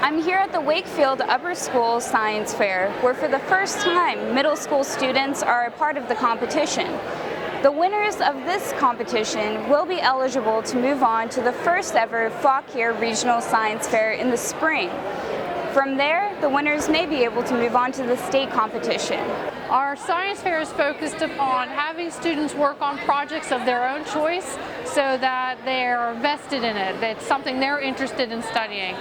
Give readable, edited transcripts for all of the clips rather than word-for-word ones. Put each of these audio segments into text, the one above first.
I'm here at the Wakefield Upper School Science Fair, where for the first time, middle school students are a part of the competition. The winners of this competition will be eligible to move on to the first ever Fauquier Regional Science Fair in the spring. From there, the winners may be able to move on to the state competition. Our science fair is focused upon having students work on projects of their own choice so that they're vested in it, that's something they're interested in studying.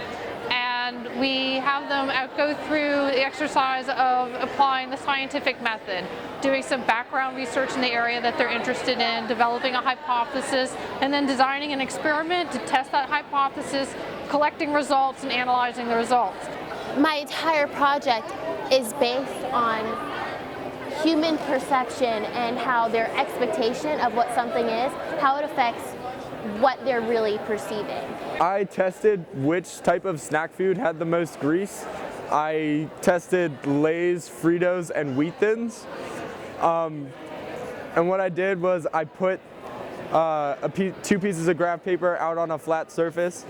And we have them go through the exercise of applying the scientific method, doing some background research in the area that they're interested in, developing a hypothesis, and then designing an experiment to test that hypothesis, collecting results and analyzing the results. My entire project is based on human perception and how their expectation of what something is, how it affects what they're really perceiving. I tested which type of snack food had the most grease. I tested Lay's, Fritos, and Wheat Thins. And what I did was I put two pieces of graph paper out on a flat surface,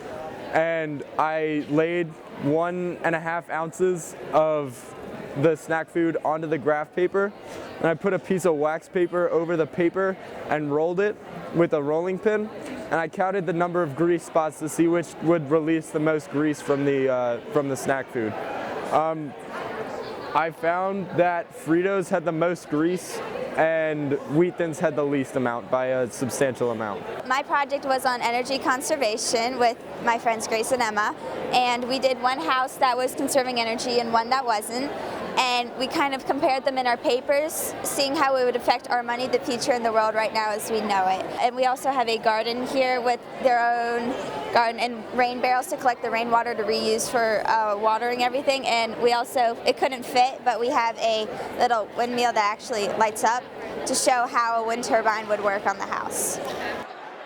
and I laid 1.5 ounces of the snack food onto the graph paper, and I put a piece of wax paper over the paper and rolled it with a rolling pin, and I counted the number of grease spots to see which would release the most grease from the snack food. I found that Fritos had the most grease and Wheat Thins had the least amount by a substantial amount. My project was on energy conservation with my friends Grace and Emma, and we did one house that was conserving energy and one that wasn't, and we kind of compared them in our papers, seeing how it would affect our money, the future, and the world right now as we know it. And we also have a garden here with their own garden and rain barrels to collect the rainwater to reuse for watering everything. And we also, it couldn't fit, but we have a little windmill that actually lights up to show how a wind turbine would work on the house.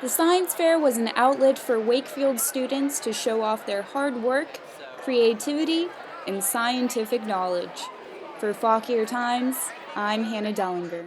The science fair was an outlet for Wakefield students to show off their hard work, creativity, and scientific knowledge. For Fauquier Times, I'm Hannah Dellinger.